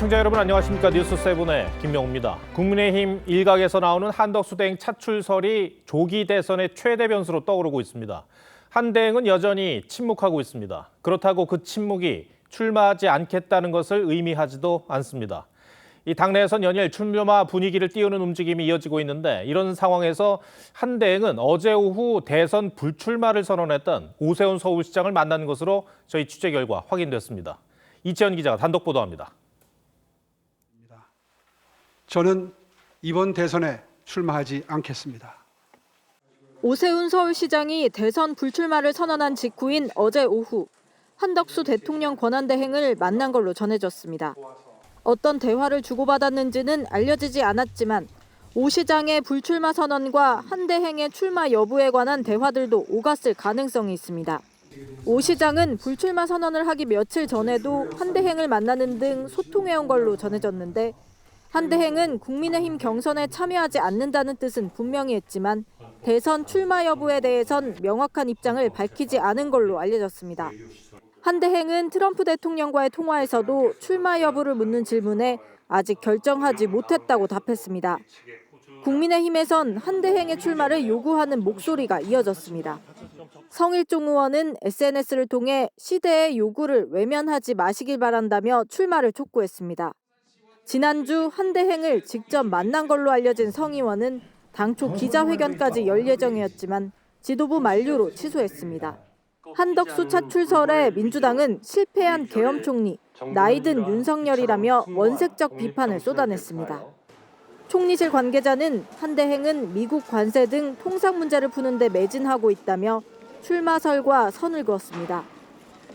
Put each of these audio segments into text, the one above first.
시청자 여러분 안녕하십니까. 뉴스7의 김명우입니다. 국민의힘 일각에서 나오는 한덕수 대행 차출설이 조기 대선의 최대 변수로 떠오르고 있습니다. 한 대행은 여전히 침묵하고 있습니다. 그렇다고 그 침묵이 출마하지 않겠다는 것을 의미하지도 않습니다. 이 당내에선 연일 출마 분위기를 띄우는 움직임이 이어지고 있는데 이런 상황에서 한 대행은 어제 오후 대선 불출마를 선언했던 오세훈 서울시장을 만난 것으로 저희 취재 결과 확인됐습니다. 이채연 기자가 단독 보도합니다. 저는 이번 대선에 출마하지 않겠습니다. 오세훈 서울시장이 대선 불출마를 선언한 직후인 어제 오후 한덕수 대통령 권한대행을 만난 걸로 전해졌습니다. 어떤 대화를 주고받았는지는 알려지지 않았지만 오 시장의 불출마 선언과 한 대행의 출마 여부에 관한 대화들도 오갔을 가능성이 있습니다. 오 시장은 불출마 선언을 하기 며칠 전에도 한 대행을 만나는 등 소통해온 걸로 전해졌는데 한 대행은 국민의힘 경선에 참여하지 않는다는 뜻은 분명히 했지만 대선 출마 여부에 대해선 명확한 입장을 밝히지 않은 걸로 알려졌습니다. 한 대행은 트럼프 대통령과의 통화에서도 출마 여부를 묻는 질문에 아직 결정하지 못했다고 답했습니다. 국민의힘에선 한 대행의 출마를 요구하는 목소리가 이어졌습니다. 성일종 의원은 SNS를 통해 시대의 요구를 외면하지 마시길 바란다며 출마를 촉구했습니다. 지난주 한 대행을 직접 만난 걸로 알려진 성 의원은 당초 기자회견까지 열 예정이었지만 지도부 만류로 취소했습니다. 한덕수 차출설에 민주당은 실패한 계엄 총리, 나이든 윤석열이라며 원색적 비판을 쏟아냈습니다. 총리실 관계자는 한 대행은 미국 관세 등 통상 문제를 푸는 데 매진하고 있다며 출마설과 선을 그었습니다.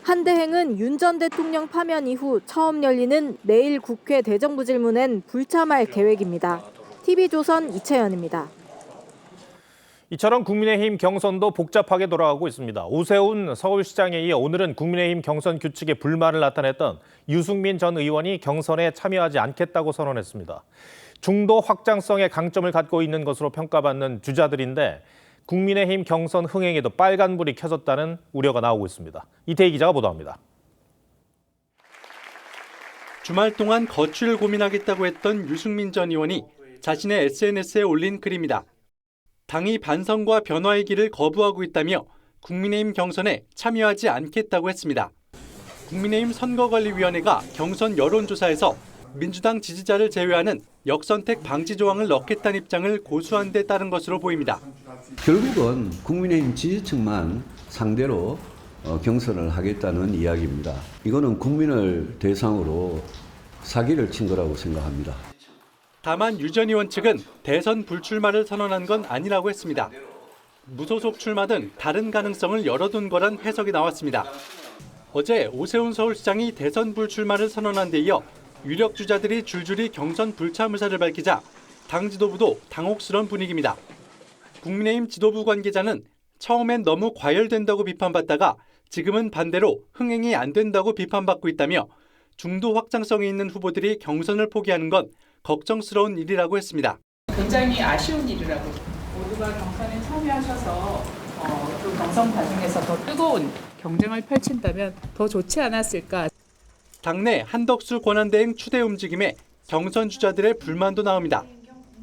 한 대행은 윤 전 대통령 파면 이후 처음 열리는 내일 국회 대정부 질문엔 불참할 계획입니다. TV조선 이채연입니다. 이처럼 국민의힘 경선도 복잡하게 돌아가고 있습니다. 오세훈 서울시장에 이어 오늘은 국민의힘 경선 규칙에 불만을 나타냈던 유승민 전 의원이 경선에 참여하지 않겠다고 선언했습니다. 중도 확장성의 강점을 갖고 있는 것으로 평가받는 주자들인데 국민의힘 경선 흥행에도 빨간불이 켜졌다는 우려가 나오고 있습니다. 이태희 기자가 보도합니다. 주말 동안 거취를 고민하겠다고 했던 유승민 전 의원이 자신의 SNS에 올린 글입니다. 당이 반성과 변화의 길을 거부하고 있다며 국민의힘 경선에 참여하지 않겠다고 했습니다. 국민의힘 선거관리위원회가 경선 여론조사에서 민주당 지지자를 제외하는 역선택 방지 조항을 넣겠다는 입장을 고수한 데 따른 것으로 보입니다. 결국은 국민의힘 지지층만 상대로 경선을 하겠다는 이야기입니다. 이거는 국민을 대상으로 사기를 친 거라고 생각합니다. 다만 유 전 의원 측은 대선 불출마를 선언한 건 아니라고 했습니다. 무소속 출마 등 다른 가능성을 열어둔 거란 해석이 나왔습니다. 어제 오세훈 서울시장이 대선 불출마를 선언한 데 이어 유력 주자들이 줄줄이 경선 불참 의사를 밝히자 당 지도부도 당혹스러운 분위기입니다. 국민의힘 지도부 관계자는 처음엔 너무 과열된다고 비판받다가 지금은 반대로 흥행이 안 된다고 비판받고 있다며 중도 확장성이 있는 후보들이 경선을 포기하는 건 걱정스러운 일이라고 했습니다. 굉장히 아쉬운 일이라고. 모두가 경선에 참여하셔서 또 경선 과정에서 더 뜨거운 경쟁을 펼친다면 더 좋지 않았을까. 당내 한덕수 권한대행 추대 움직임에 경선 주자들의 불만도 나옵니다.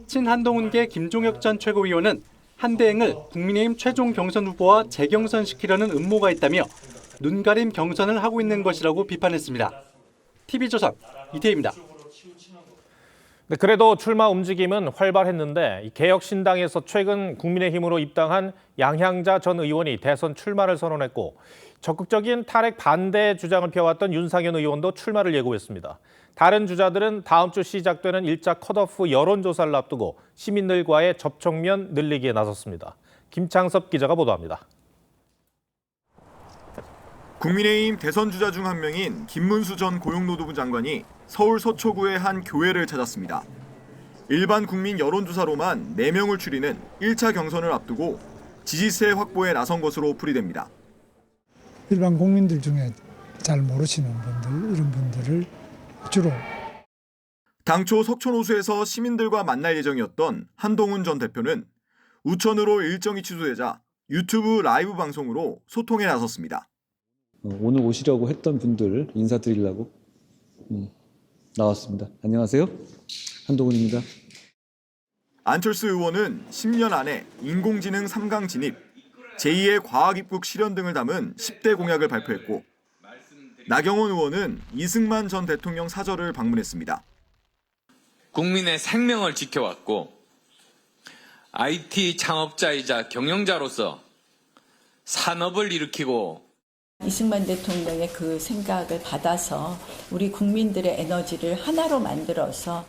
친한동훈계 김종혁 전 최고위원은 한 대행을 국민의힘 최종 경선 후보와 재경선시키려는 음모가 있다며 눈가림 경선을 하고 있는 것이라고 비판했습니다. TV조선 이태희입니다. 그래도 출마 움직임은 활발했는데 개혁신당에서 최근 국민의힘으로 입당한 양향자 전 의원이 대선 출마를 선언했고 적극적인 탈핵 반대 주장을 펴왔던 윤상현 의원도 출마를 예고했습니다. 다른 주자들은 다음 주 시작되는 1차 컷오프 여론조사를 앞두고 시민들과의 접촉면 늘리기에 나섰습니다. 김창섭 기자가 보도합니다. 국민의힘 대선 주자 중 한 명인 김문수 전 고용노동부 장관이 서울 서초구의 한 교회를 찾았습니다. 일반 국민 여론조사로만 4명을 추리는 1차 경선을 앞두고 지지세 확보에 나선 것으로 풀이됩니다. 일반 국민들 중에 잘 모르시는 분들, 이런 분들을 주로. 당초 석촌호수에서 시민들과 만날 예정이었던 한동훈 전 대표는 우천으로 일정이 취소되자 유튜브 라이브 방송으로 소통에 나섰습니다. 오늘 오시려고 했던 분들 인사드리려고 나왔습니다. 안녕하세요. 한동훈입니다. 안철수 의원은 10년 안에 인공지능 3강 진입, 제2의 과학 입국 실현 등을 담은 10대 공약을 발표했고, 나경원 의원은 이승만 전 대통령 사저를 방문했습니다. 국민의 생명을 지켜왔고 IT 창업자이자 경영자로서 산업을 일으키고 이승만 대통령의 그 생각을 받아서 우리 국민들의 에너지를 하나로 만들어서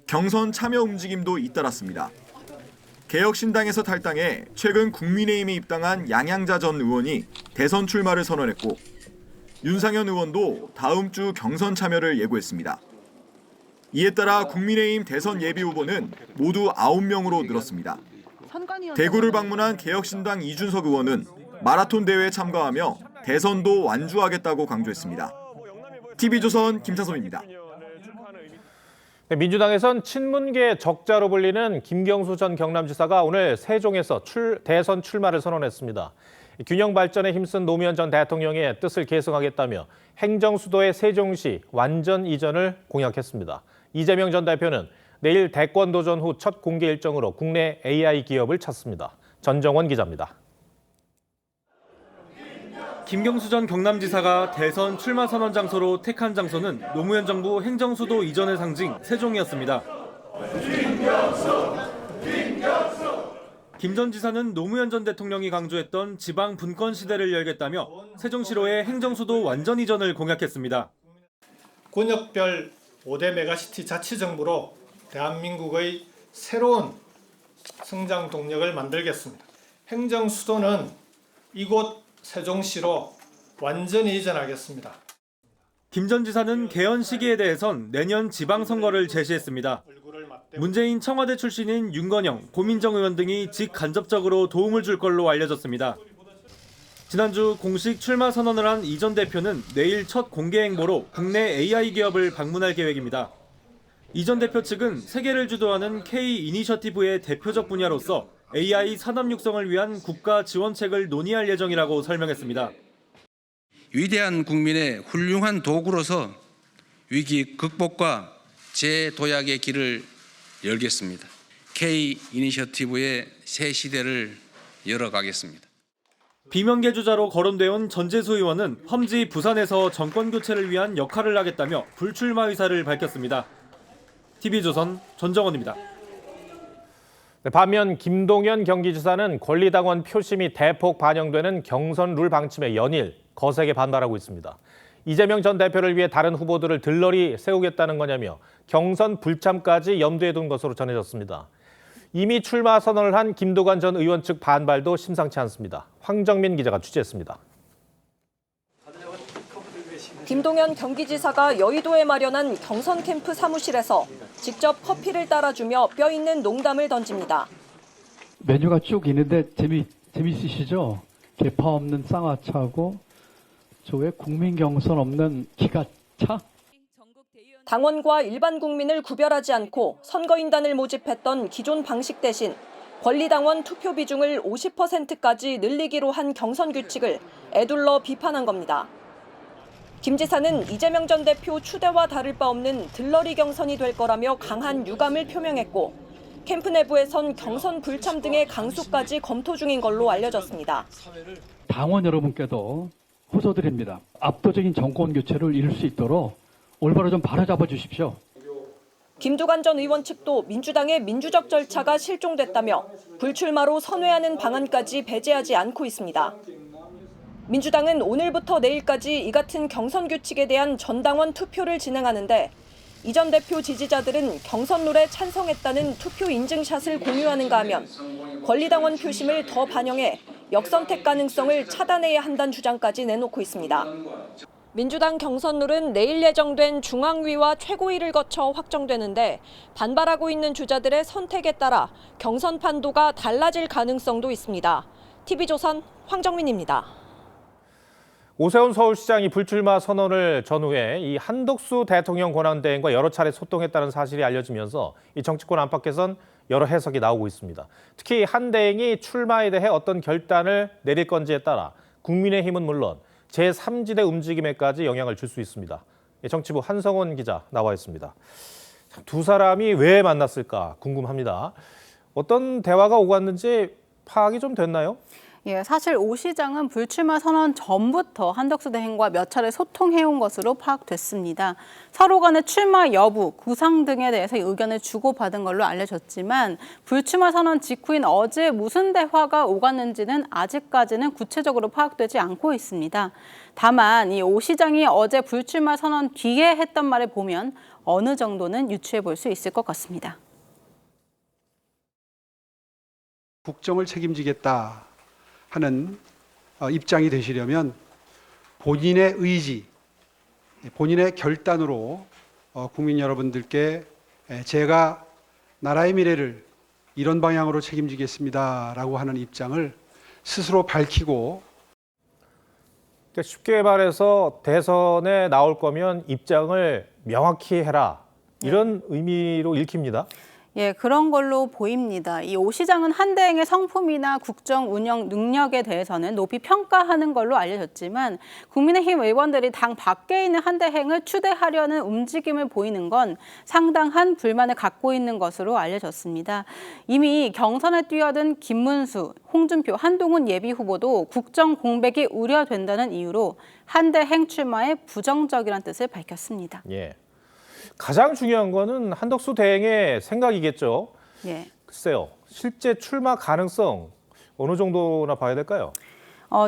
경선 참여 움직임도 잇따랐습니다. 개혁신당에서 탈당해 최근 국민의힘에 입당한 양양자 전 의원이 대선 출마를 선언했고, 윤상현 의원도 다음 주 경선 참여를 예고했습니다. 이에 따라 국민의힘 대선 예비 후보는 모두 9명으로 늘었습니다. 대구를 방문한 개혁신당 이준석 의원은 마라톤 대회에 참가하며 대선도 완주하겠다고 강조했습니다. TV조선 김찬섭입니다. 민주당에선 친문계 적자로 불리는 김경수 전 경남지사가 오늘 세종에서 대선 출마를 선언했습니다. 균형 발전에 힘쓴 노무현 전 대통령의 뜻을 계승하겠다며 행정수도의 세종시 완전 이전을 공약했습니다. 이재명 전 대표는 내일 대권 도전 후 첫 공개 일정으로 국내 AI 기업을 찾습니다. 전정원 기자입니다. 김경수 전 경남지사가 대선 출마 선언 장소로 택한 장소는 노무현 정부 행정수도 이전의 상징 세종이었습니다. 김 전 지사는 노무현 전 대통령이 강조했던 지방 분권 시대를 열겠다며 세종시로의 행정수도 완전 이전을 공약했습니다. 권역별 5대 메가시티 자치정부로 대한민국의 새로운 성장 동력을 만들겠습니다. 행정수도는 이곳 세종시로 완전히 이전하겠습니다. 김 전 지사는 개헌 시기에 대해선 내년 지방선거를 제시했습니다. 문재인 청와대 출신인 윤건영, 고민정 의원 등이 직간접적으로 도움을 줄 걸로 알려졌습니다. 지난주 공식 출마 선언을 한 이 전 대표는 내일 첫 공개 행보로 국내 AI 기업을 방문할 계획입니다. 이 전 대표 측은 세계를 주도하는 K 이니셔티브의 대표적 분야로서 AI 산업 육성을 위한 국가 지원책을 논의할 예정이라고 설명했습니다. 위대한 국민의 훌륭한 도구로서 위기 극복과 재도약의 길을 열겠습니다. K 이니셔티브의 새 시대를 열어가겠습니다. 비명계 주자로 거론되어 온 전재수 의원은 험지 부산에서 정권 교체를 위한 역할을 하겠다며 불출마 의사를 밝혔습니다. TV조선 전정원입니다. 반면 김동연 경기지사는 권리당원 표심이 대폭 반영되는 경선 룰 방침에 연일 거세게 반발하고 있습니다. 이재명 전 대표를 위해 다른 후보들을 들러리 세우겠다는 거냐며 경선 불참까지 염두에 둔 것으로 전해졌습니다. 이미 출마 선언을 한 김도관 전 의원 측 반발도 심상치 않습니다. 황정민 기자가 취재했습니다. 김동연 경기지사가 여의도에 마련한 경선 캠프 사무실에서 직접 커피를 따라주며 뼈 있는 농담을 던집니다. 메뉴가 쭉 있는데 재밌으시죠? 개파 없는 쌍화차하고 저 왜 국민 경선 없는 기가차? 당원과 일반 국민을 구별하지 않고 선거인단을 모집했던 기존 방식 대신 권리당원 투표 비중을 50%까지 늘리기로 한 경선 규칙을 에둘러 비판한 겁니다. 김 지사는 이재명 전 대표 추대와 다를 바 없는 들러리 경선이 될 거라며 강한 유감을 표명했고, 캠프 내부에선 경선 불참 등의 강수까지 검토 중인 걸로 알려졌습니다. 당원 여러분께도 호소드립니다. 압도적인 정권 교체를 이룰 수 있도록 올바로 좀 바로잡아 주십시오. 김두관 전 의원 측도 민주당의 민주적 절차가 실종됐다며 불출마로 선회하는 방안까지 배제하지 않고 있습니다. 민주당은 오늘부터 내일까지 이 같은 경선 규칙에 대한 전당원 투표를 진행하는데, 이 전 대표 지지자들은 경선룰에 찬성했다는 투표 인증샷을 공유하는가 하면 권리당원 표심을 더 반영해 역선택 가능성을 차단해야 한다는 주장까지 내놓고 있습니다. 민주당 경선룰은 내일 예정된 중앙위와 최고위를 거쳐 확정되는데, 반발하고 있는 주자들의 선택에 따라 경선 판도가 달라질 가능성도 있습니다. TV조선 황정민입니다. 오세훈 서울시장이 불출마 선언을 전후에 이 한덕수 대통령 권한대행과 여러 차례 소통했다는 사실이 알려지면서 이 정치권 안팎에선 여러 해석이 나오고 있습니다. 특히 한 대행이 출마에 대해 어떤 결단을 내릴 건지에 따라 국민의힘은 물론 제3지대 움직임에까지 영향을 줄 수 있습니다. 정치부 한성원 기자 나와 있습니다. 두 사람이 왜 만났을까 궁금합니다. 어떤 대화가 오갔는지 파악이 좀 됐나요? 예, 사실 오 시장은 불출마 선언 전부터 한덕수 대행과 몇 차례 소통해온 것으로 파악됐습니다. 서로 간의 출마 여부, 구상 등에 대해서 의견을 주고받은 걸로 알려졌지만 불출마 선언 직후인 어제 무슨 대화가 오갔는지는 아직까지는 구체적으로 파악되지 않고 있습니다. 다만 이 오 시장이 어제 불출마 선언 뒤에 했던 말을 보면 어느 정도는 유추해 볼 수 있을 것 같습니다. 국정을 책임지겠다 하는 입장이 되시려면 본인의 의지, 본인의 결단으로 국민 여러분들께 제가 나라의 미래를 이런 방향으로 책임지겠습니다라고 하는 입장을 스스로 밝히고, 쉽게 말해서 대선에 나올 거면 입장을 명확히 해라, 이런 의미로 읽힙니다. 예, 그런 걸로 보입니다. 이 오 시장은 한대행의 성품이나 국정 운영 능력에 대해서는 높이 평가하는 걸로 알려졌지만 국민의힘 의원들이 당 밖에 있는 한대행을 추대하려는 움직임을 보이는 건 상당한 불만을 갖고 있는 것으로 알려졌습니다. 이미 경선에 뛰어든 김문수, 홍준표, 한동훈 예비후보도 국정 공백이 우려된다는 이유로 한대행 출마에 부정적이라는 뜻을 밝혔습니다. 예. 가장 중요한 거는 한덕수 대행의 생각이겠죠. 예. 글쎄요, 실제 출마 가능성 어느 정도나 봐야 될까요?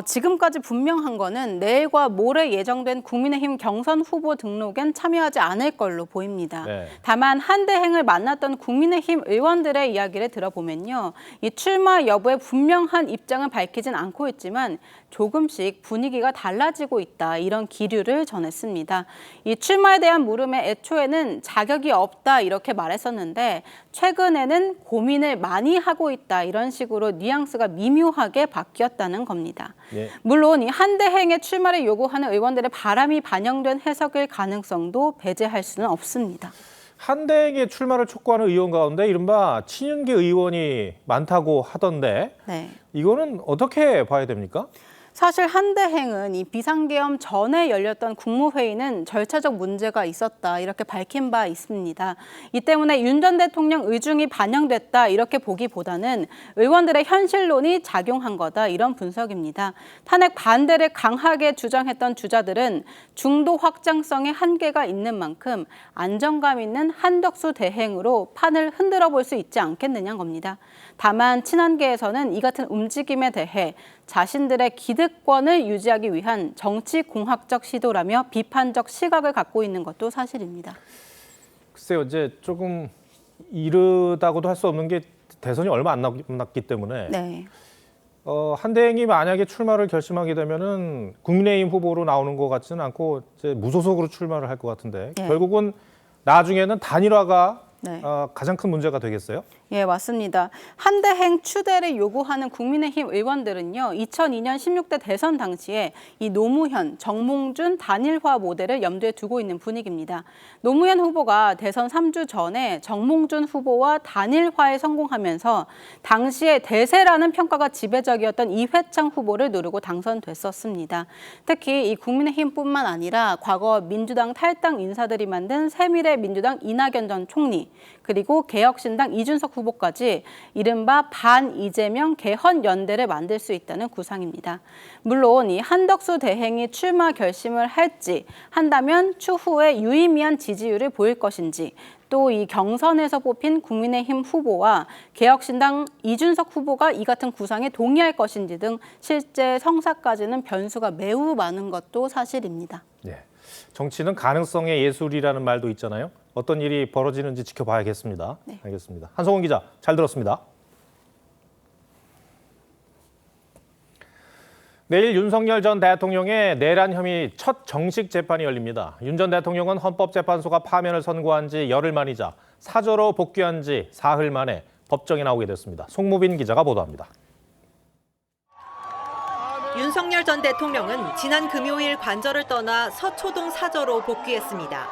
지금까지 분명한 거는 내일과 모레 예정된 국민의힘 경선 후보 등록엔 참여하지 않을 걸로 보입니다. 네. 다만 한대행을 만났던 국민의힘 의원들의 이야기를 들어보면요, 이 출마 여부에 분명한 입장을 밝히진 않고 있지만 조금씩 분위기가 달라지고 있다, 이런 기류를 전했습니다. 이 출마에 대한 물음에 애초에는 자격이 없다 이렇게 말했었는데 최근에는 고민을 많이 하고 있다, 이런 식으로 뉘앙스가 미묘하게 바뀌었다는 겁니다. 예. 물론 이 한대행의 출마를 요구하는 의원들의 바람이 반영된 해석일 가능성도 배제할 수는 없습니다. 한대행의 출마를 촉구하는 의원 가운데 이른바 친윤계 의원이 많다고 하던데 네. 이거는 어떻게 봐야 됩니까? 사실 한대행은 이 비상계엄 전에 열렸던 국무회의는 절차적 문제가 있었다, 이렇게 밝힌 바 있습니다. 이 때문에 윤 전 대통령 의중이 반영됐다, 이렇게 보기보다는 의원들의 현실론이 작용한 거다, 이런 분석입니다. 탄핵 반대를 강하게 주장했던 주자들은 중도 확장성에 한계가 있는 만큼 안정감 있는 한덕수 대행으로 판을 흔들어 볼 수 있지 않겠느냐는 겁니다. 다만 친한계에서는 이 같은 움직임에 대해 자신들의 기득권을 유지하기 위한 정치공학적 시도라며 비판적 시각을 갖고 있는 것도 사실입니다. 글쎄요, 이제 조금 이르다고도 할 수 없는 게 대선이 얼마 안 남았기 때문에 네. 한대행이 만약에 출마를 결심하게 되면은 국민의힘 후보로 나오는 것 같지는 않고 이제 무소속으로 출마를 할 것 같은데 네. 결국은 나중에는 단일화가 네. 가장 큰 문제가 되겠어요? 예, 맞습니다. 한대행 추대를 요구하는 국민의힘 의원들은요, 2002년 16대 대선 당시에 이 노무현, 정몽준 단일화 모델을 염두에 두고 있는 분위기입니다. 노무현 후보가 대선 3주 전에 정몽준 후보와 단일화에 성공하면서 당시에 대세라는 평가가 지배적이었던 이회창 후보를 누르고 당선됐었습니다. 특히 이 국민의힘뿐만 아니라 과거 민주당 탈당 인사들이 만든 새미래민주당 이낙연 전 총리, 그리고 개혁신당 이준석 후보까지 이른바 반-이재명 개헌연대를 만들 수 있다는 구상입니다. 물론 이 한덕수 대행이 출마 결심을 한다면 추후에 유의미한 지지율을 보일 것인지, 또 이 경선에서 뽑힌 국민의힘 후보와 개혁신당 이준석 후보가 이 같은 구상에 동의할 것인지 등 실제 성사까지는 변수가 매우 많은 것도 사실입니다. 네. 정치는 가능성의 예술이라는 말도 있잖아요. 어떤 일이 벌어지는지 지켜봐야겠습니다. 네. 알겠습니다. 한성원 기자, 잘 들었습니다. 내일 윤석열 전 대통령의 내란 혐의 첫 정식 재판이 열립니다. 윤 전 대통령은 헌법재판소가 파면을 선고한 지 열흘 만이자 사저로 복귀한 지 사흘 만에 법정에 나오게 됐습니다. 송무빈 기자가 보도합니다. 윤석열 전 대통령은 지난 금요일 관저를 떠나 서초동 사저로 복귀했습니다.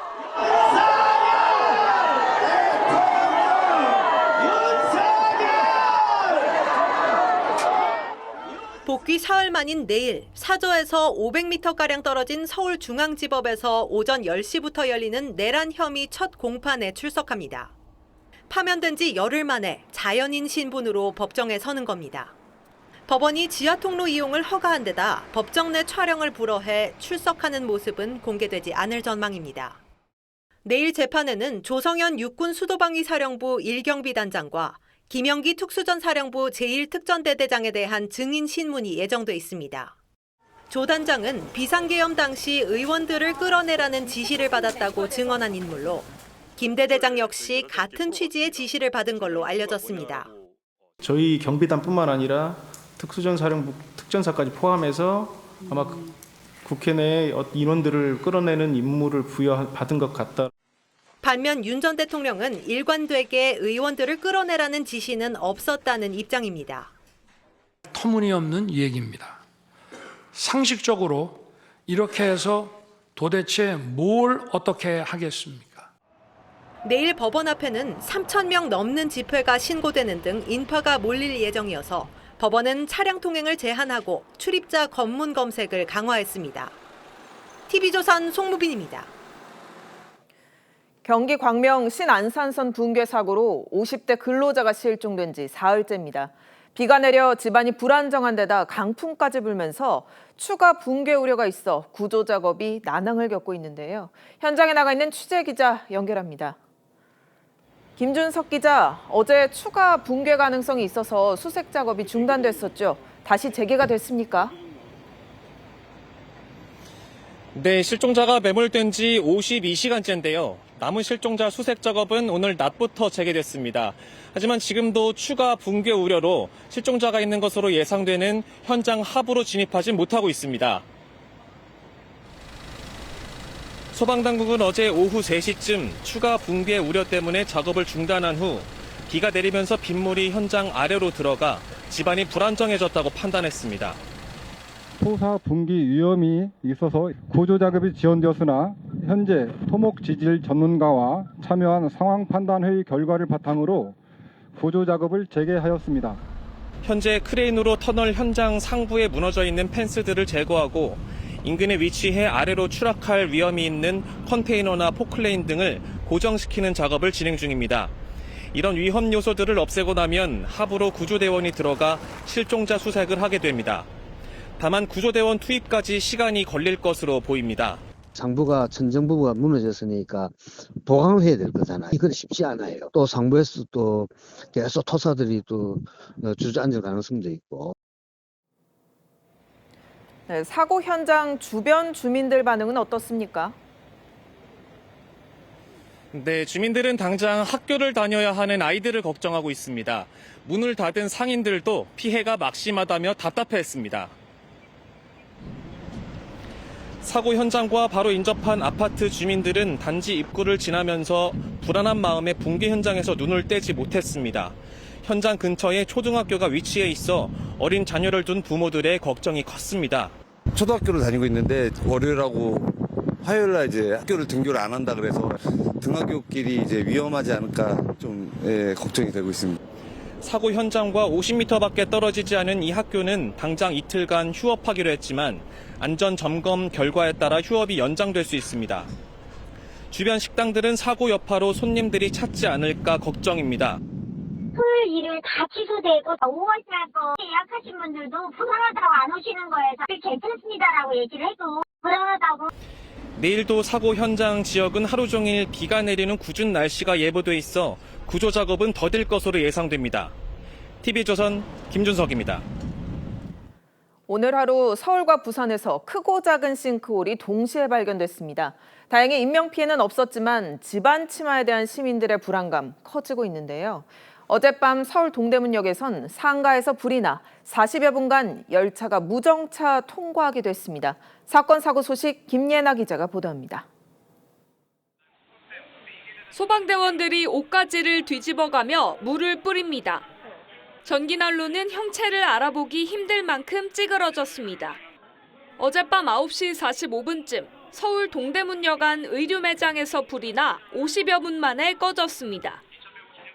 복귀 사흘 만인 내일 사저에서 500m가량 떨어진 서울중앙지법에서 오전 10시부터 열리는 내란 혐의 첫 공판에 출석합니다. 파면된 지 열흘 만에 자연인 신분으로 법정에 서는 겁니다. 법원이 지하통로 이용을 허가한 데다 법정 내 촬영을 불허해 출석하는 모습은 공개되지 않을 전망입니다. 내일 재판에는 조성현 육군수도방위사령부 1경비단장과 김영기 특수전사령부 제1특전대대장에 대한 증인 신문이 예정돼 있습니다. 조 단장은 비상계엄 당시 의원들을 끌어내라는 지시를 받았다고 증언한 인물로 김 대대장 역시 같은 취지의 지시를 받은 걸로 알려졌습니다. 저희 경비단뿐만 아니라 특수전사령부 특전사까지 포함해서 아마 국회 내 인원들을 끌어내는 임무를 부여받은 것 같다. 반면 윤 전 대통령은 일관되게 의원들을 끌어내라는 지시는 없었다는 입장입니다. 터무니없는 얘기입니다. 상식적으로 이렇게 해서 도대체 뭘 어떻게 하겠습니까? 내일 법원 앞에는 3,000명 넘는 집회가 신고되는 등 인파가 몰릴 예정이어서 법원은 차량 통행을 제한하고 출입자 검문 검색을 강화했습니다. TV조선 송무빈입니다. 경기 광명 신안산선 붕괴 사고로 50대 근로자가 실종된 지 사흘째입니다. 비가 내려 집안이 불안정한 데다 강풍까지 불면서 추가 붕괴 우려가 있어 구조 작업이 난항을 겪고 있는데요. 현장에 나가 있는 취재 기자 연결합니다. 김준석 기자, 어제 추가 붕괴 가능성이 있어서 수색 작업이 중단됐었죠. 다시 재개가 됐습니까? 네, 실종자가 매몰된 지 52시간째인데요. 남은 실종자 수색 작업은 오늘 낮부터 재개됐습니다. 하지만 지금도 추가 붕괴 우려로 실종자가 있는 것으로 예상되는 현장 하부로 진입하지 못하고 있습니다. 소방당국은 어제 오후 3시쯤 추가 붕괴 우려 때문에 작업을 중단한 후 비가 내리면서 빗물이 현장 아래로 들어가 집안이 불안정해졌다고 판단했습니다. 토사 붕괴 위험이 있어서 구조 작업이 지연되었으나 현재 토목 지질 전문가와 참여한 상황 판단 회의 결과를 바탕으로 구조 작업을 재개하였습니다. 현재 크레인으로 터널 현장 상부에 무너져 있는 펜스들을 제거하고 인근에 위치해 아래로 추락할 위험이 있는 컨테이너나 포클레인 등을 고정시키는 작업을 진행 중입니다. 이런 위험 요소들을 없애고 나면 하부로 구조대원이 들어가 실종자 수색을 하게 됩니다. 다만 구조대원 투입까지 시간이 걸릴 것으로 보입니다. 상부가 천정부가 무너졌으니까 보강을 해야 될 거잖아요. 이건 쉽지 않아요. 또 상부에서 또 계속 토사들이 또 주저앉을 가능성도 있고. 네, 사고 현장 주변 주민들 반응은 어떻습니까? 네, 주민들은 당장 학교를 다녀야 하는 아이들을 걱정하고 있습니다. 문을 닫은 상인들도 피해가 막심하다며 답답해했습니다. 사고 현장과 바로 인접한 아파트 주민들은 단지 입구를 지나면서 불안한 마음에 붕괴 현장에서 눈을 떼지 못했습니다. 현장 근처에 초등학교가 위치해 있어 어린 자녀를 둔 부모들의 걱정이 컸습니다. 초등학교를 다니고 있는데 월요일하고 화요일날 이제 학교를 등교를 안 한다 그래서 등하교길이 이제 위험하지 않을까 좀 걱정이 되고 있습니다. 사고 현장과 50m밖에 떨어지지 않은 이 학교는 당장 이틀간 휴업하기로 했지만 안전 점검 결과에 따라 휴업이 연장될 수 있습니다. 주변 식당들은 사고 여파로 손님들이 찾지 않을까 걱정입니다. 토요일, 일요일 다 취소되고 5월달 거 예약하신 분들도 불안하다고 안 오시는 거예요. 괜찮습니다라고 얘기를 해도 불안하다고. 내일도 사고 현장 지역은 하루 종일 비가 내리는 궂은 날씨가 예보돼 있어 구조 작업은 더딜 것으로 예상됩니다. TV조선 김준석입니다. 오늘 하루 서울과 부산에서 크고 작은 싱크홀이 동시에 발견됐습니다. 다행히 인명피해는 없었지만 집안 침하에 대한 시민들의 불안감 커지고 있는데요. 어젯밤 서울 동대문역에선 상가에서 불이 나 40여 분간 열차가 무정차 통과하게 됐습니다. 사건 사고 소식 김예나 기자가 보도합니다. 소방대원들이 옷가지를 뒤집어가며 물을 뿌립니다. 전기난로는 형체를 알아보기 힘들 만큼 찌그러졌습니다. 어젯밤 9시 45분쯤 서울 동대문역 안 의류 매장에서 불이 나 50여 분 만에 꺼졌습니다.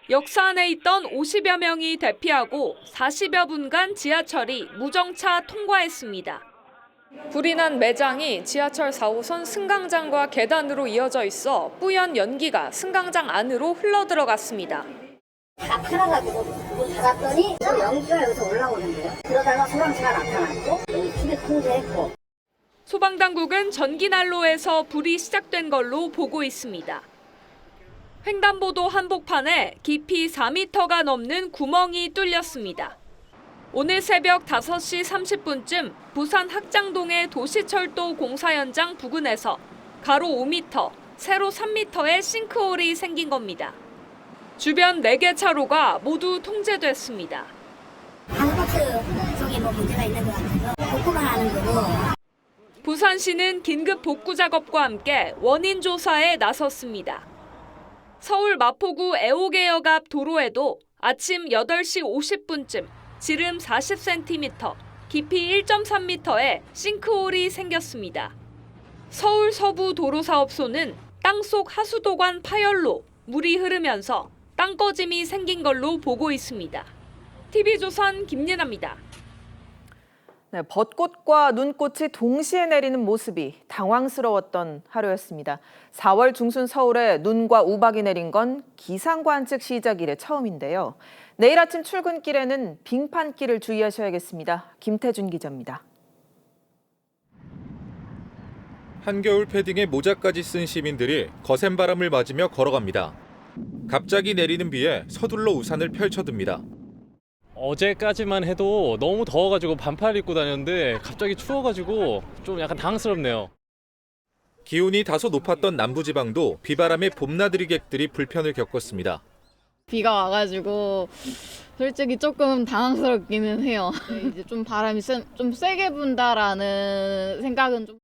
역사 안에 있던 50여 명이 대피하고 40여 분간 지하철이 무정차 통과했습니다. 불이 난 매장이 지하철 4호선 승강장과 계단으로 이어져 있어 뿌연 연기가 승강장 안으로 흘러들어갔습니다. 다 팔아가지고 문 닫았더니 저 연기가 여기서 올라오는데요. 그러다가 소방차가 나타났고 불이 통제했고. 소방당국은 전기난로에서 불이 시작된 걸로 보고 있습니다. 횡단보도 한복판에 깊이 4m가 넘는 구멍이 뚫렸습니다. 오늘 새벽 5시 30분쯤 부산 학장동의 도시철도 공사 현장 부근에서 가로 5m, 세로 3m의 싱크홀이 생긴 겁니다. 주변 4개 차로가 모두 통제됐습니다. 방버스 쪽에 문제가 있는 것 같아서 복구만 하는 거고. 부산시는 긴급 복구 작업과 함께 원인 조사에 나섰습니다. 서울 마포구 애호개역 앞 도로에도 아침 8시 50분쯤 지름 40cm, 깊이 1.3m의 싱크홀이 생겼습니다. 서울 서부 도로사업소는 땅속 하수도관 파열로 물이 흐르면서 땅꺼짐이 생긴 걸로 보고 있습니다. TV조선 김예나입니다. 네, 벚꽃과 눈꽃이 동시에 내리는 모습이 당황스러웠던 하루였습니다. 4월 중순 서울에 눈과 우박이 내린 건 기상관측 시작 이래 처음인데요. 내일 아침 출근길에는 빙판길을 주의하셔야겠습니다. 김태준 기자입니다. 한겨울 패딩에 모자까지 쓴 시민들이 거센 바람을 맞으며 걸어갑니다. 갑자기 내리는 비에 서둘러 우산을 펼쳐듭니다. 어제까지만 해도 너무 더워가지고 반팔 입고 다녔는데 갑자기 추워가지고 좀 약간 당황스럽네요. 기온이 다소 높았던 남부지방도 비바람에 봄나들이객들이 불편을 겪었습니다. 비가 와가지고 솔직히 조금 당황스럽기는 해요. 이제 좀 바람이 좀 세게 분다라는 생각은 좀.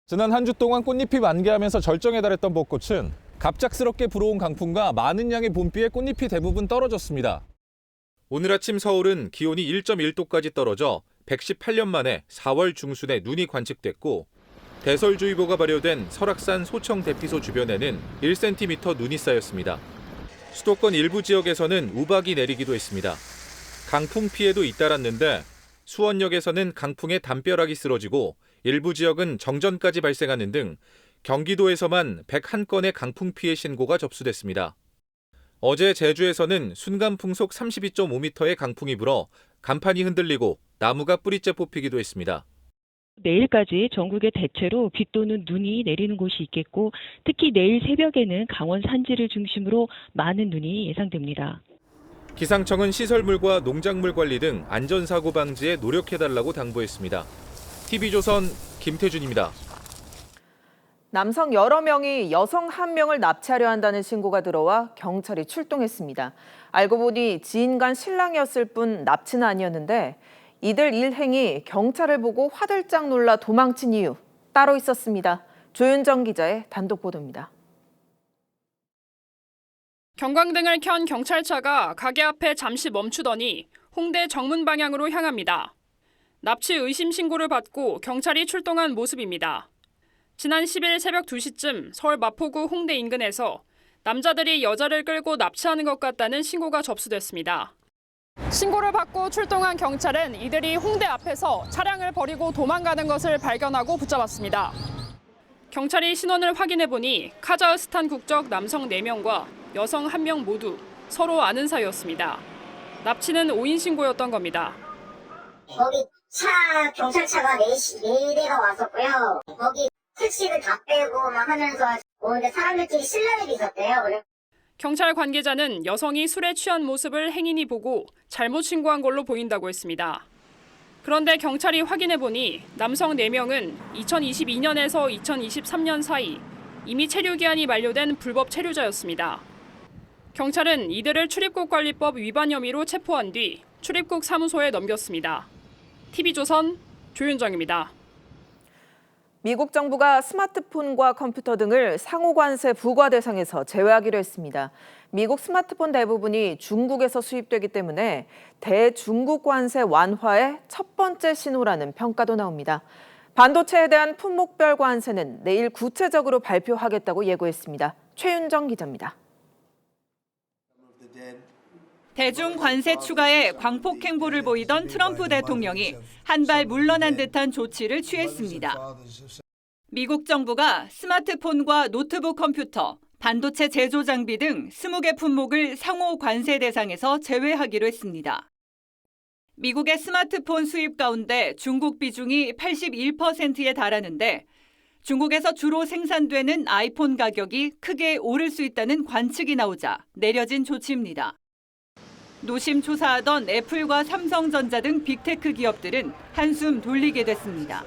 지난 한 주 동안 꽃잎이 만개하면서 절정에 달했던 벚꽃은 갑작스럽게 불어온 강풍과 많은 양의 봄비에 꽃잎이 대부분 떨어졌습니다. 오늘 아침 서울은 기온이 1.1도까지 떨어져 118년 만에 4월 중순에 눈이 관측됐고 대설주의보가 발효된 설악산 소청 대피소 주변에는 1cm 눈이 쌓였습니다. 수도권 일부 지역에서는 우박이 내리기도 했습니다. 강풍 피해도 잇따랐는데 수원역에서는 강풍에 담벼락이 쓰러지고 일부 지역은 정전까지 발생하는 등 경기도에서만 101건의 강풍 피해 신고가 접수됐습니다. 어제 제주에서는 순간 풍속 32.5m의 강풍이 불어 간판이 흔들리고 나무가 뿌리째 뽑히기도 했습니다. 내일까지 전국에 대체로 비 또는 눈이 내리는 곳이 있겠고 특히 내일 새벽에는 강원 산지를 중심으로 많은 눈이 예상됩니다. 기상청은 시설물과 농작물 관리 등 안전사고 방지에 노력해달라고 당부했습니다. TV조선 김태준입니다. 남성 여러 명이 여성 1명을 납치하려 한다는 신고가 들어와 경찰이 출동했습니다. 알고 보니 지인간 신랑이었을 뿐 납치는 아니었는데 이들 일행이 경찰을 보고 화들짝 놀라 도망친 이유 따로 있었습니다. 조윤정 기자의 단독 보도입니다. 경광등을 켠 경찰차가 가게 앞에 잠시 멈추더니 홍대 정문 방향으로 향합니다. 납치 의심 신고를 받고 경찰이 출동한 모습입니다. 지난 10일 새벽 2시쯤 서울 마포구 홍대 인근에서 남자들이 여자를 끌고 납치하는 것 같다는 신고가 접수됐습니다. 신고를 받고 출동한 경찰은 이들이 홍대 앞에서 차량을 버리고 도망가는 것을 발견하고 붙잡았습니다. 경찰이 신원을 확인해보니 카자흐스탄 국적 남성 4명과 여성 1명 모두 서로 아는 사이였습니다. 납치는 5인 신고였던 겁니다. 거기 경찰차가 4대가 왔었고요. 거기 택시를 다 빼고 막 하면서 오는데 사람들끼리 실랑이 있었대요. 경찰 관계자는 여성이 술에 취한 모습을 행인이 보고 잘못 신고한 걸로 보인다고 했습니다. 그런데 경찰이 확인해보니 남성 4명은 2022년에서 2023년 사이 이미 체류기한이 만료된 불법 체류자였습니다. 경찰은 이들을 출입국관리법 위반 혐의로 체포한 뒤 출입국 사무소에 넘겼습니다. TV조선 조윤정입니다. 미국 정부가 스마트폰과 컴퓨터 등을 상호관세 부과 대상에서 제외하기로 했습니다. 미국 스마트폰 대부분이 중국에서 수입되기 때문에 대중국 관세 완화의 첫 번째 신호라는 평가도 나옵니다. 반도체에 대한 품목별 관세는 내일 구체적으로 발표하겠다고 예고했습니다. 최윤정 기자입니다. 대중 관세 추가에 광폭 행보를 보이던 트럼프 대통령이 한 발 물러난 듯한 조치를 취했습니다. 미국 정부가 스마트폰과 노트북 컴퓨터, 반도체 제조 장비 등 20개 품목을 상호 관세 대상에서 제외하기로 했습니다. 미국의 스마트폰 수입 가운데 중국 비중이 81%에 달하는데 중국에서 주로 생산되는 아이폰 가격이 크게 오를 수 있다는 관측이 나오자 내려진 조치입니다. 노심초사하던 애플과 삼성전자 등 빅테크 기업들은 한숨 돌리게 됐습니다.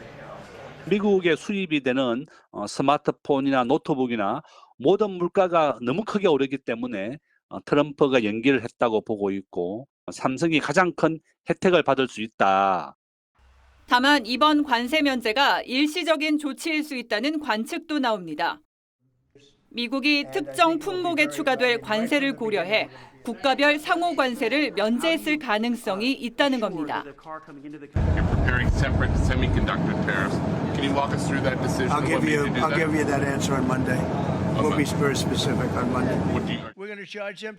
미국에 수입이 되는 스마트폰이나 노트북이나 모든 물가가 너무 크게 오르기 때문에 트럼프가 연기를 했다고 보고 있고 삼성이 가장 큰 혜택을 받을 수 있다. 다만 이번 관세 면제가 일시적인 조치일 수 있다는 관측도 나옵니다. 미국이 특정 품목에 추가될 관세를 고려해 국가별 상호 관세를 면제했을 가능성이 있다는 겁니다.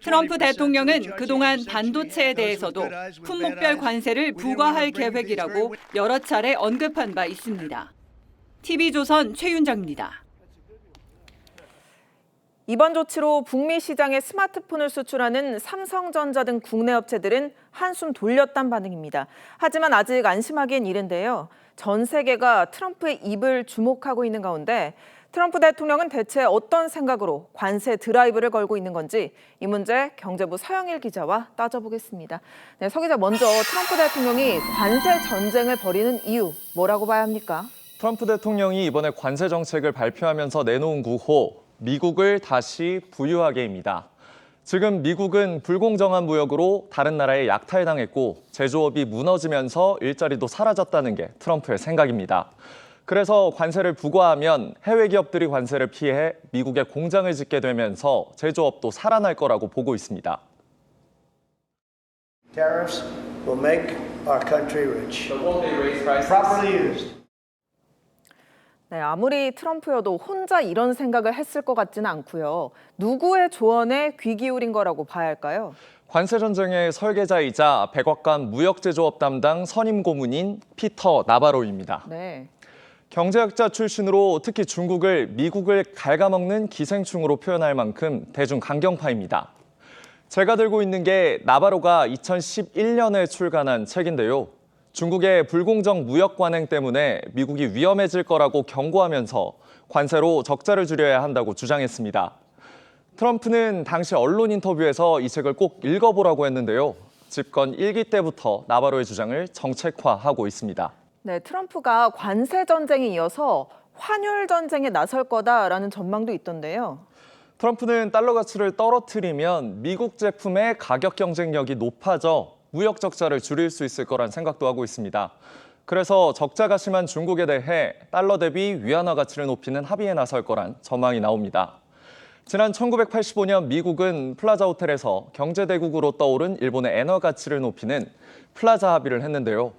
트럼프 대통령은 그동안 반도체에 대해서도 품목별 관세를 부과할 계획이라고 여러 차례 언급한 바 있습니다. TV조선 최윤정입니다. 이번 조치로 북미 시장에 스마트폰을 수출하는 삼성전자 등 국내 업체들은 한숨 돌렸단 반응입니다. 하지만 아직 안심하기엔 이른데요. 전 세계가 트럼프의 입을 주목하고 있는 가운데 트럼프 대통령은 대체 어떤 생각으로 관세 드라이브를 걸고 있는 건지 이 문제 경제부 서영일 기자와 따져보겠습니다. 네, 서 기자, 먼저 트럼프 대통령이 관세 전쟁을 벌이는 이유 뭐라고 봐야 합니까? 트럼프 대통령이 이번에 관세 정책을 발표하면서 내놓은 구호, 미국을 다시 부유하게입니다. 지금 미국은 불공정한 무역으로 다른 나라에 약탈당했고 제조업이 무너지면서 일자리도 사라졌다는 게 트럼프의 생각입니다. 그래서 관세를 부과하면 해외 기업들이 관세를 피해 미국에 공장을 짓게 되면서 제조업도 살아날 거라고 보고 있습니다. Tariffs will make our country rich. Properly used. 네, 아무리 트럼프여도 혼자 이런 생각을 했을 것 같지는 않고요. 누구의 조언에 귀 기울인 거라고 봐야 할까요? 관세 전쟁의 설계자이자 백악관 무역제조업 담당 선임 고문인 피터 나바로입니다. 네. 경제학자 출신으로 특히 중국을 미국을 갉아먹는 기생충으로 표현할 만큼 대중 강경파입니다. 제가 들고 있는 게 나바로가 2011년에 출간한 책인데요. 중국의 불공정 무역 관행 때문에 미국이 위험해질 거라고 경고하면서 관세로 적자를 줄여야 한다고 주장했습니다. 트럼프는 당시 언론 인터뷰에서 이 책을 꼭 읽어보라고 했는데요. 집권 1기 때부터 나바로의 주장을 정책화하고 있습니다. 네, 트럼프가 관세 전쟁에 이어서 환율 전쟁에 나설 거다라는 전망도 있던데요. 트럼프는 달러 가치를 떨어뜨리면 미국 제품의 가격 경쟁력이 높아져 무역 적자를 줄일 수 있을 거란 생각도 하고 있습니다. 그래서 적자가 심한 중국에 대해 달러 대비 위안화 가치를 높이는 합의에 나설 거란 전망이 나옵니다. 지난 1985년 미국은 플라자 호텔에서 경제대국으로 떠오른 일본의 엔화 가치를 높이는 플라자 합의를 했는데요.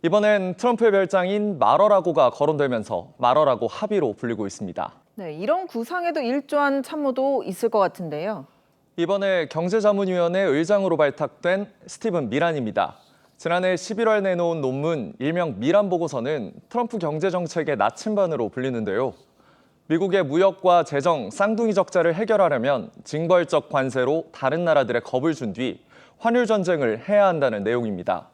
이번엔 트럼프의 별장인 마러라고가 거론되면서 마러라고 합의로 불리고 있습니다. 네, 이런 구상에도 일조한 참모도 있을 것 같은데요. 이번에 경제자문위원회 의장으로 발탁된 스티븐 미란입니다. 지난해 11월 내놓은 논문 일명 미란 보고서는 트럼프 경제정책의 나침반으로 불리는데요. 미국의 무역과 재정, 쌍둥이 적자를 해결하려면 징벌적 관세로 다른 나라들의 겁을 준 뒤 환율 전쟁을 해야 한다는 내용입니다.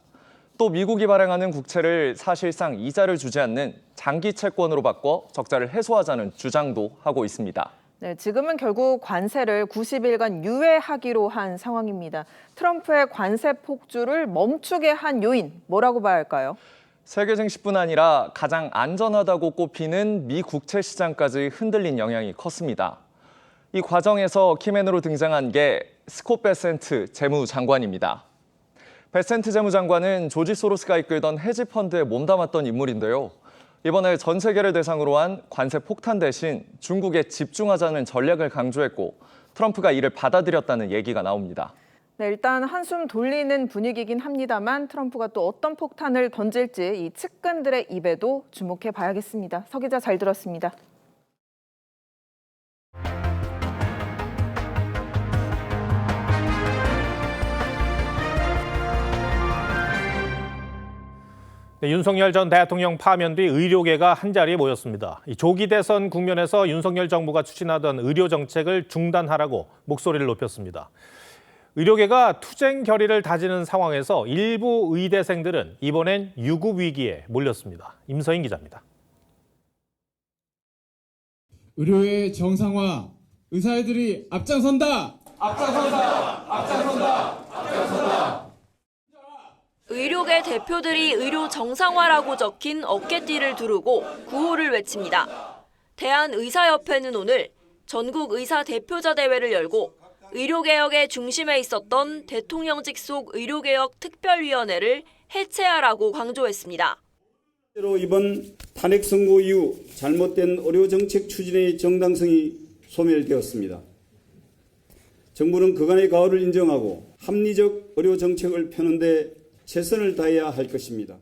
또 미국이 발행하는 국채를 사실상 이자를 주지 않는 장기 채권으로 바꿔 적자를 해소하자는 주장도 하고 있습니다. 네, 지금은 결국 관세를 90일간 유예하기로 한 상황입니다. 트럼프의 관세 폭주를 멈추게 한 요인, 뭐라고 봐야 할까요? 세계 증시뿐 아니라 가장 안전하다고 꼽히는 미 국채 시장까지 흔들린 영향이 컸습니다. 이 과정에서 키맨으로 등장한 게 스콧 베센트 재무장관입니다. 베센트 재무장관은 조지 소로스가 이끌던 헤지펀드에 몸담았던 인물인데요. 이번에 전 세계를 대상으로 한 관세 폭탄 대신 중국에 집중하자는 전략을 강조했고 트럼프가 이를 받아들였다는 얘기가 나옵니다. 네, 일단 한숨 돌리는 분위기긴 합니다만 트럼프가 또 어떤 폭탄을 던질지 이 측근들의 입에도 주목해 봐야겠습니다. 서 기자 잘 들었습니다. 네, 윤석열 전 대통령 파면 뒤 의료계가 한자리에 모였습니다. 이 조기 대선 국면에서 윤석열 정부가 추진하던 의료 정책을 중단하라고 목소리를 높였습니다. 의료계가 투쟁 결의를 다지는 상황에서 일부 의대생들은 이번엔 유급 위기에 몰렸습니다. 임서인 기자입니다. 의료의 정상화, 의사들이 앞장선다! 앞장선다! 앞장선다! 앞장선다! 의료계 대표들이 의료 정상화라고 적힌 어깨띠를 두르고 구호를 외칩니다. 대한의사협회는 오늘 전국 의사 대표자 대회를 열고 의료개혁의 중심에 있었던 대통령직 속 의료개혁 특별위원회를 해체하라고 강조했습니다. 이번 탄핵 선고 이후 잘못된 의료정책 추진의 정당성이 소멸되었습니다. 정부는 그간의 가오를 인정하고 합리적 의료정책을 펴는 데 최선을 다해야 할 것입니다.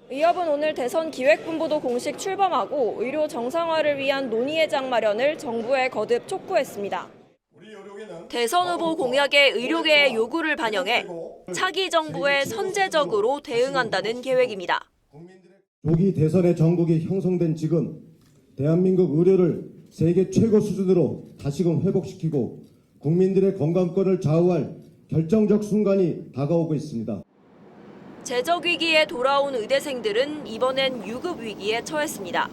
의협은 오늘 대선 기획본부도 공식 출범하고 의료 정상화를 위한 논의의 장 마련을 정부에 거듭 촉구했습니다. 대선 후보 공약의 의료계의 요구를 반영해 차기 정부에 선제적으로 대응한다는 계획입니다. 조기 대선에 전국이 형성된 지금 대한민국 의료를 세계 최고 수준으로 다시금 회복시키고 국민들의 건강권을 좌우할 결정적 순간이 다가오고 있습니다. 재적 위기에 돌아온 의대생들은 이번엔 유급 위기에 처했습니다.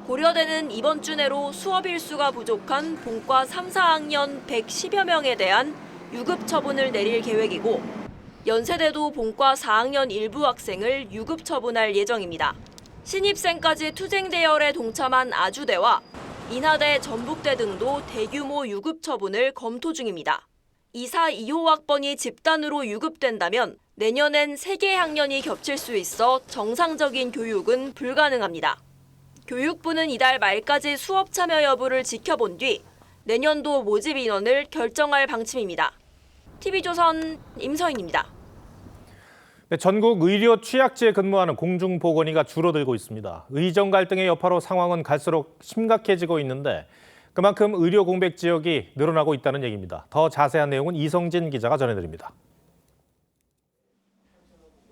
고려대는 이번 주 내로 수업 일수가 부족한 본과 3, 4학년 110여 명에 대한 유급 처분을 내릴 계획이고 연세대도 본과 4학년 일부 학생을 유급 처분할 예정입니다. 신입생까지 투쟁 대열에 동참한 아주대와 인하대, 전북대 등도 대규모 유급 처분을 검토 중입니다. 2, 4, 2호 학번이 집단으로 유급된다면 내년엔 3개 학년이 겹칠 수 있어 정상적인 교육은 불가능합니다. 교육부는 이달 말까지 수업 참여 여부를 지켜본 뒤 내년도 모집 인원을 결정할 방침입니다. TV조선 임서인입니다. 네, 전국 의료 취약지에 근무하는 공중보건의가 줄어들고 있습니다. 의정 갈등의 여파로 상황은 갈수록 심각해지고 있는데 그만큼 의료 공백 지역이 늘어나고 있다는 얘기입니다. 더 자세한 내용은 이성진 기자가 전해드립니다.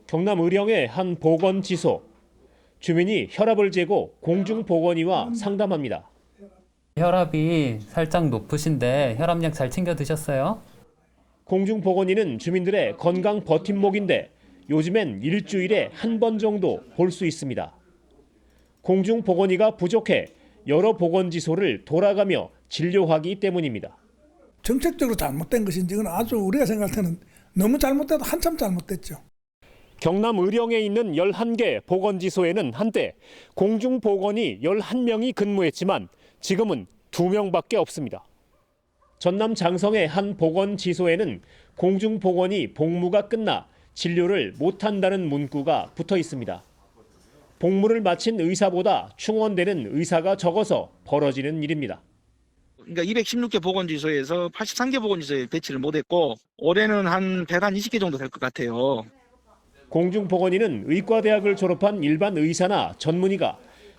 경남 의령의 한 보건지소. 주민이 혈압을 재고 공중보건의와 상담합니다. 혈압이 살짝 높으신데 혈압약 잘 챙겨 드셨어요? 공중보건의는 주민들의 건강 버팀목인데 요즘엔 일주일에 한 번 정도 볼 수 있습니다. 공중보건의가 부족해 여러 보건지소를 돌아가며 진료하기 때문입니다. 정책적으로 잘못된 것인지 이건 아주 우리가 생각할 때는 너무 잘못돼도 한참 잘못됐죠. 경남 의령에 있는 11개 보건지소에는 한때 공중보건의 11명이 근무했지만 지금은 2명밖에 없습니다. 전남 장성의 한 보건지소에는 공중보건의 복무가 끝나 진료를 못한다는 문구가 붙어 있습니다. 복무를 마친 의사보다 충원되는 의사가 적어서 벌어지는 일입니다. 그러니까 216개 보건지소에서 83개 보건지소에 배치를 못했고 올해는 한 120개 정도 될 것 같아요. 공중보건의는 의과대학을 졸업한 일반 의사나 전문의가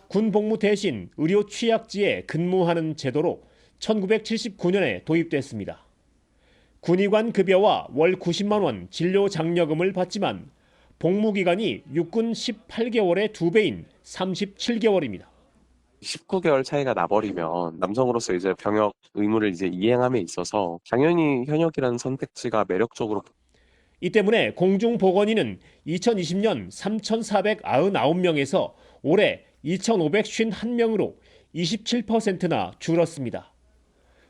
군 복무 대신 의료 취약지에 근무하는 제도로 1979년에 도입됐습니다. 군의관 급여와 월 90만 원 진료 장려금을 받지만 복무 기간이 육군 18개월의 2배인 37개월입니다. 19개월 차이가 나버리면 남성으로서 이제 병역 의무를 이제 이행함에 있어서 당연히 현역이라는 선택지가 매력적으로. 이 때문에 공중보건의는 2020년 3,499명에서 올해 2,551명으로 27%나 줄었습니다.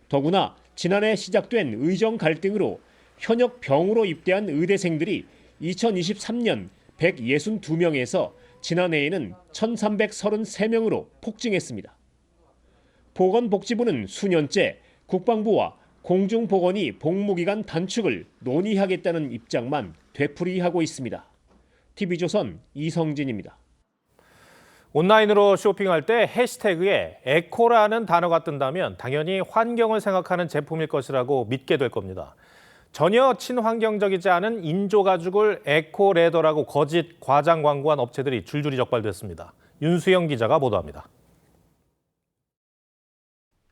더구나 지난해 시작된 의정 갈등으로 현역 병으로 입대한 의대생들이 2023년 162명에서 지난해에는 1,333명으로 폭증했습니다. 보건복지부는 수년째 국방부와 공중보건의 복무기간 단축을 논의하겠다는 입장만 되풀이하고 있습니다. TV조선 이성진입니다. 온라인으로 쇼핑할 때 해시태그에 에코라는 단어가 뜬다면 당연히 환경을 생각하는 제품일 것이라고 믿게 될 겁니다. 전혀 친환경적이지 않은 인조 가죽을 에코레더라고 거짓 과장 광고한 업체들이 줄줄이 적발됐습니다. 윤수영 기자가 보도합니다.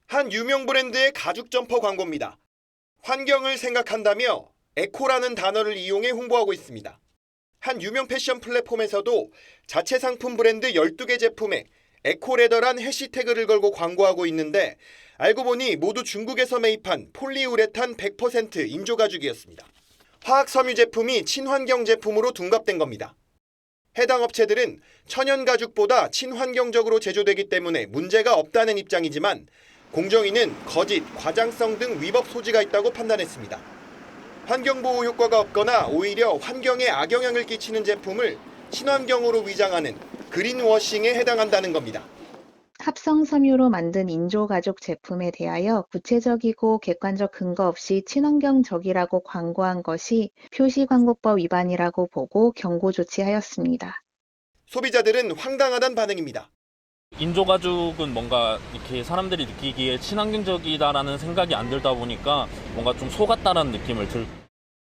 한 유명 브랜드의 가죽 점퍼 광고입니다. 환경을 생각한다며 에코라는 단어를 이용해 홍보하고 있습니다. 한 유명 패션 플랫폼에서도 자체 상품 브랜드 12개 제품에 에코레더란 해시태그를 걸고 광고하고 있는데 알고 보니 모두 중국에서 매입한 폴리우레탄 100% 인조가죽이었습니다. 화학섬유 제품이 친환경 제품으로 둔갑된 겁니다. 해당 업체들은 천연 가죽보다 친환경적으로 제조되기 때문에 문제가 없다는 입장이지만 공정위는 거짓, 과장성 등 위법 소지가 있다고 판단했습니다. 환경보호 효과가 없거나 오히려 환경에 악영향을 끼치는 제품을 친환경으로 위장하는 그린워싱에 해당한다는 겁니다. 합성 섬유로 만든 인조가죽 제품에 대하여 구체적이고 객관적 근거 없이 친환경적이라고 광고한 것이 표시광고법 위반이라고 보고 경고 조치하였습니다. 소비자들은 황당하다는 반응입니다. 인조가죽은 뭔가 이렇게 사람들이 느끼기에 친환경적이다라는 생각이 안 들다 보니까 뭔가 좀 속았다라는 느낌을 들고.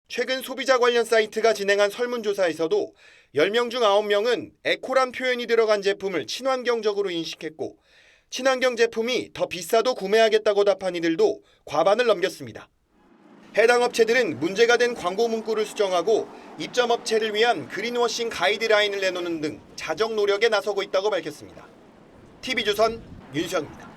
최근 소비자 관련 사이트가 진행한 설문조사에서도 10명 중 9명은 에코란 표현이 들어간 제품을 친환경적으로 인식했고 친환경 제품이 더 비싸도 구매하겠다고 답한 이들도 과반을 넘겼습니다. 해당 업체들은 문제가 된 광고 문구를 수정하고 입점 업체를 위한 그린워싱 가이드라인을 내놓는 등 자정 노력에 나서고 있다고 밝혔습니다. TV조선 윤수영입니다.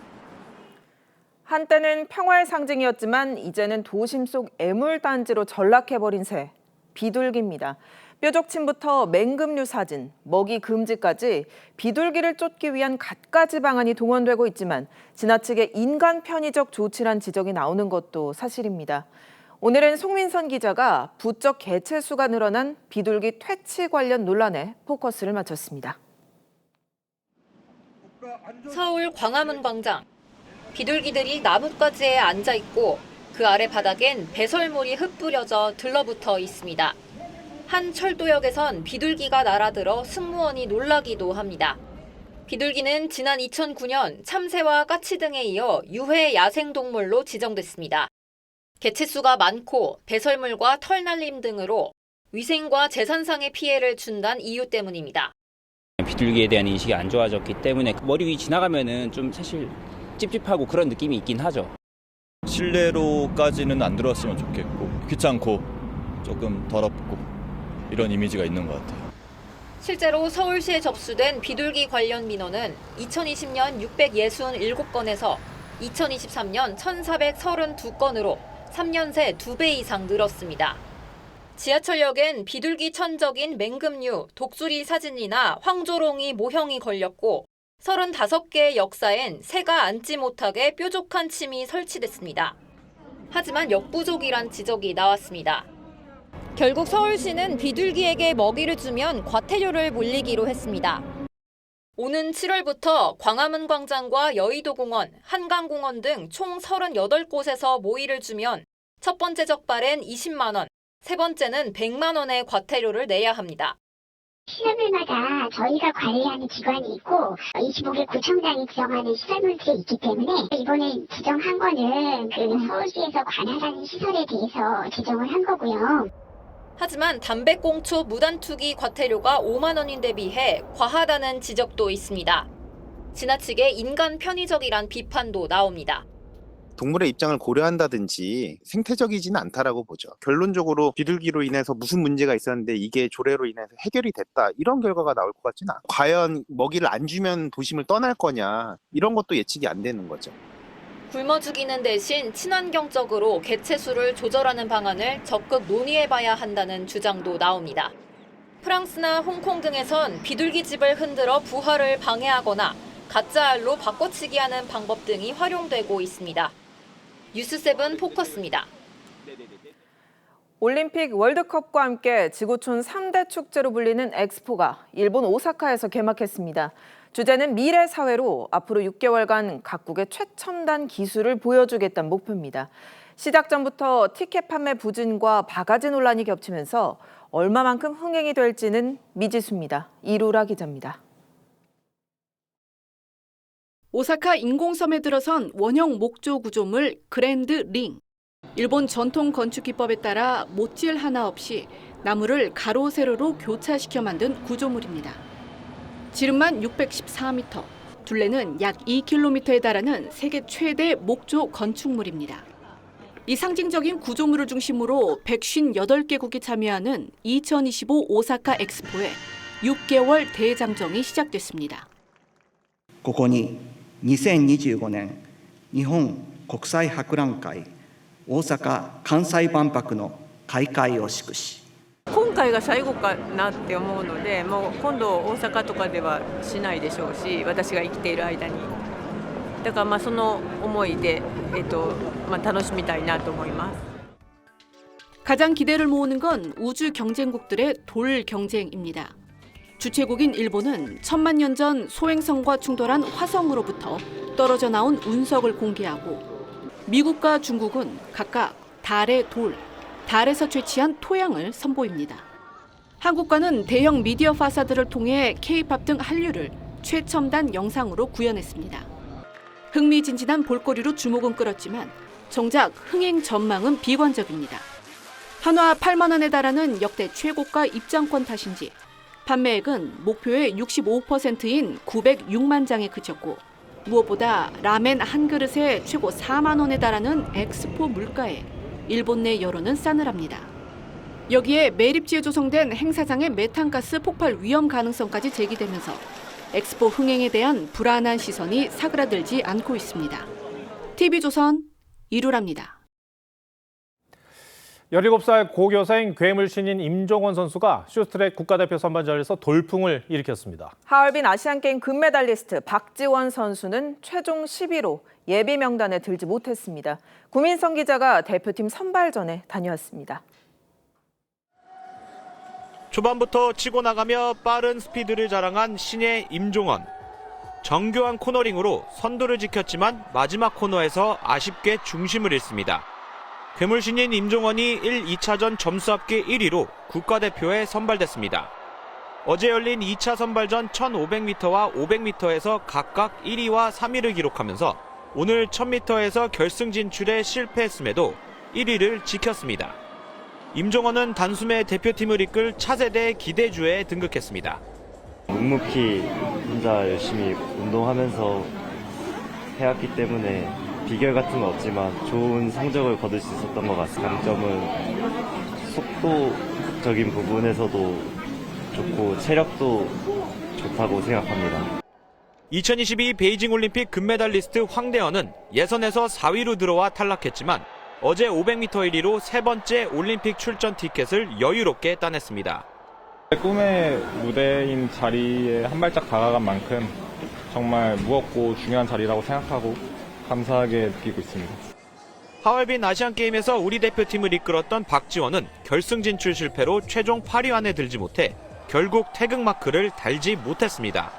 한때는 평화의 상징이었지만 이제는 도심 속 애물단지로 전락해버린 새, 비둘기입니다. 뾰족침부터 맹금류 사진, 먹이 금지까지 비둘기를 쫓기 위한 갖가지 방안이 동원되고 있지만 지나치게 인간 편의적 조치란 지적이 나오는 것도 사실입니다. 오늘은 송민선 기자가 부쩍 개체수가 늘어난 비둘기 퇴치 관련 논란에 포커스를 맞췄습니다. 서울 광화문 광장. 비둘기들이 나뭇가지에 앉아있고 그 아래 바닥엔 배설물이 흩뿌려져 들러붙어 있습니다. 한 철도역에선 비둘기가 날아들어 승무원이 놀라기도 합니다. 비둘기는 지난 2009년 참새와 까치 등에 이어 유해 야생동물로 지정됐습니다. 개체수가 많고 배설물과 털 날림 등으로 위생과 재산상의 피해를 준다는 이유 때문입니다. 비둘기에 대한 인식이 안 좋아졌기 때문에 머리 위 지나가면은 좀 사실 찝찝하고 그런 느낌이 있긴 하죠. 실내로까지는 안 들어왔으면 좋겠고 귀찮고 조금 더럽고 이런 이미지가 있는 것 같아요. 실제로 서울시에 접수된 비둘기 관련 민원은 2020년 667건에서 2023년 1432건으로 3년 새 2배 이상 늘었습니다. 지하철역엔 비둘기 천적인 맹금류, 독수리 사진이나 황조롱이 모형이 걸렸고 35개의 역사엔 새가 앉지 못하게 뾰족한 침이 설치됐습니다. 하지만 역부족이란 지적이 나왔습니다. 결국 서울시는 비둘기에게 먹이를 주면 과태료를 물리기로 했습니다. 오는 7월부터 광화문 광장과 여의도공원, 한강공원 등 총 38곳에서 모이를 주면 첫 번째 적발엔 20만 원, 세 번째는 100만 원의 과태료를 내야 합니다. 시설물마다 저희가 관리하는 기관이 있고 25개 구청장이 지정하는 시설물들이 있기 때문에 이번에 지정한 거는 그 서울시에서 관할하는 시설에 대해서 지정을 한 거고요. 하지만 담배꽁초 무단투기 과태료가 5만 원인데 비해 과하다는 지적도 있습니다. 지나치게 인간 편의적이란 비판도 나옵니다. 동물의 입장을 고려한다든지 생태적이지는 않다라고 보죠. 결론적으로 비둘기로 인해서 무슨 문제가 있었는데 이게 조례로 인해서 해결이 됐다. 이런 결과가 나올 것 같지는 않아요. 과연 먹이를 안 주면 도심을 떠날 거냐. 이런 것도 예측이 안 되는 거죠. 굶어 죽이는 대신 친환경적으로 개체수를 조절하는 방안을 적극 논의해봐야 한다는 주장도 나옵니다. 프랑스나 홍콩 등에선 비둘기 집을 흔들어 부화를 방해하거나 가짜 알로 바꿔치기 하는 방법 등이 활용되고 있습니다. 뉴스7 포커스입니다. 올림픽 월드컵과 함께 지구촌 3대 축제로 불리는 엑스포가 일본 오사카에서 개막했습니다. 주제는 미래 사회로 앞으로 6개월간 각국의 최첨단 기술을 보여주겠다는 목표입니다. 시작 전부터 티켓 판매 부진과 바가지 논란이 겹치면서 얼마만큼 흥행이 될지는 미지수입니다. 이루라 기자입니다. 오사카 인공섬에 들어선 원형 목조 구조물 그랜드 링. 일본 전통 건축 기법에 따라 못질 하나 없이 나무를 가로 세로로 교차시켜 만든 구조물입니다. 지름만 614m, 둘레는 약 2km에 달하는 세계 최대 목조 건축물입니다. 이 상징적인 구조물을 중심으로 158개국이 참여하는 2025 오사카 엑스포에 6개월 대장정이 시작됐습니다. ここに2025年日本国際博覧会大阪・関西万博の開会を祝し、今回が最後かなって思うので、もう今度大阪とかではしないでしょうし、私が生きている間に。だからその思いで楽しみたいなと思います。 가장 기대를 모으는 건 우주 경쟁국들의 돌 경쟁입니다. 주최국인 일본은 1000만 년 전 소행성과 충돌한 화성으로부터 떨어져 나온 운석을 공개하고, 미국과 중국은 각각 달의 돌, 달에서 채취한 토양을 선보입니다. 한국과는 대형 미디어 파사드를 통해 K-팝 등 한류를 최첨단 영상으로 구현했습니다. 흥미진진한 볼거리로 주목은 끌었지만 정작 흥행 전망은 비관적입니다. 한화 8만 원에 달하는 역대 최고가 입장권 탓인지 판매액은 목표의 65%인 906만 장에 그쳤고, 무엇보다 라멘 한 그릇에 최고 4만 원에 달하는 엑스포 물가에 일본 내 여론은 싸늘합니다. 여기에 매립지에 조성된 행사장의 메탄가스 폭발 위험 가능성까지 제기되면서 엑스포 흥행에 대한 불안한 시선이 사그라들지 않고 있습니다. TV조선 이루라입니다. 17살 고교생 괴물 신인 임종원 선수가 쇼트트랙 국가대표 선발전에서 돌풍을 일으켰습니다. 하얼빈 아시안게임 금메달리스트 박지원 선수는 최종 10위로 예비 명단에 들지 못했습니다. 구민성 기자가 대표팀 선발전에 다녀왔습니다. 초반부터 치고 나가며 빠른 스피드를 자랑한 신예 임종원. 정교한 코너링으로 선두를 지켰지만 마지막 코너에서 아쉽게 중심을 잃습니다. 괴물 신인 임종원이 1, 2차전 점수 합계 1위로 국가대표에 선발됐습니다. 어제 열린 2차 선발전 1500m와 500m에서 각각 1위와 3위를 기록하면서 오늘 1000m에서 결승 진출에 실패했음에도 1위를 지켰습니다. 임종원은 단숨에 대표팀을 이끌 차세대 기대주에 등극했습니다. 묵묵히 혼자 열심히 운동하면서 해왔기 때문에 비결 같은 건 없지만 좋은 성적을 거둘 수 있었던 것 같습니다. 강점은 속도적인 부분에서도 좋고 체력도 좋다고 생각합니다. 2022 베이징 올림픽 금메달리스트 황대현은 예선에서 4위로 들어와 탈락했지만 어제 500m 1위로 세 번째 올림픽 출전 티켓을 여유롭게 따냈습니다. 꿈의 무대인 자리에 한 발짝 다가간 만큼 정말 무겁고 중요한 자리라고 생각하고 감사하게 느끼고 있습니다. 하얼빈 아시안게임에서 우리 대표팀을 이끌었던 박지원은 결승 진출 실패로 최종 8위 안에 들지 못해 결국 태극마크를 달지 못했습니다.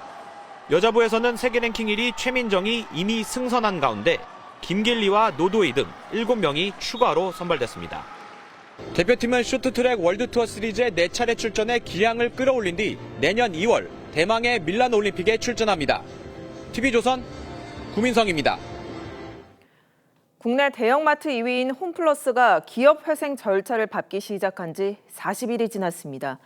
여자부에서는 세계 랭킹 1위 최민정이 이미 승선한 가운데 김길리와 노도희 등 7명이 추가로 선발됐습니다. 대표팀은 쇼트트랙 월드투어 시리즈에 4차례 출전해 기량을 끌어올린 뒤 내년 2월 대망의 밀라노 올림픽에 출전합니다. TV조선 구민성입니다. 국내 대형마트 2위인 홈플러스가 기업 회생 절차를 밟기 시작한 지 40일이 지났습니다.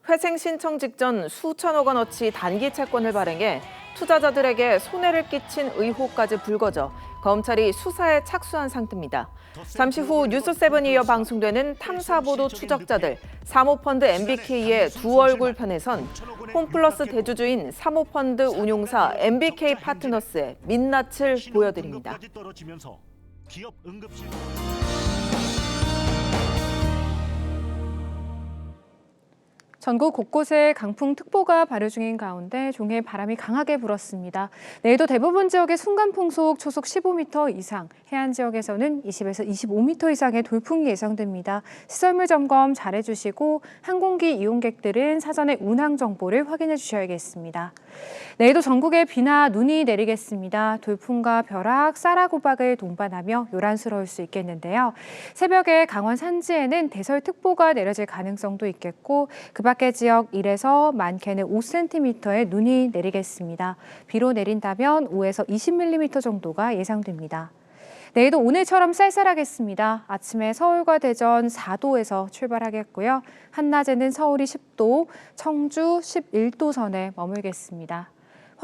회생 신청 직전 수천억 원어치 단기 채권을 발행해 투자자들에게 손해를 끼친 의혹까지 불거져 검찰이 수사에 착수한 상태입니다. 잠시 후 뉴스7에 이어 방송되는 탐사보도 추적자들 사모펀드 MBK의 두 얼굴 편에선 홈플러스 대주주인 사모펀드 운용사 MBK 파트너스의 민낯을 보여드립니다. 전국 곳곳에 강풍특보가 발효 중인 가운데 종일 바람이 강하게 불었습니다. 내일도 대부분 지역에 순간풍속 초속 15m 이상, 해안 지역에서는 20에서 25m 이상의 돌풍이 예상됩니다. 시설물 점검 잘 해주시고 항공기 이용객들은 사전에 운항 정보를 확인해 주셔야겠습니다. 내일도 전국에 비나 눈이 내리겠습니다. 돌풍과 벼락, 쌀아고박을 동반하며 요란스러울 수 있겠는데요. 새벽에 강원 산지에는 대설특보가 내려질 가능성도 있겠고 그 밖의 지역 1에서 많게는 5cm의 눈이 내리겠습니다. 비로 내린다면 5에서 20mm 정도가 예상됩니다. 내일도 오늘처럼 쌀쌀하겠습니다. 아침에 서울과 대전 4도에서 출발하겠고요. 한낮에는 서울이 10도, 청주 11도 선에 머물겠습니다.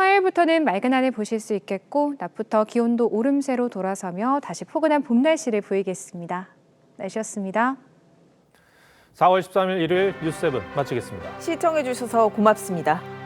화요일부터는 맑은 하늘 보실 수 있겠고 낮부터 기온도 오름세로 돌아서며 다시 포근한 봄 날씨를 보이겠습니다. 날씨였습니다. 4월 13일 일요일 뉴스7 마치겠습니다. 시청해주셔서 고맙습니다.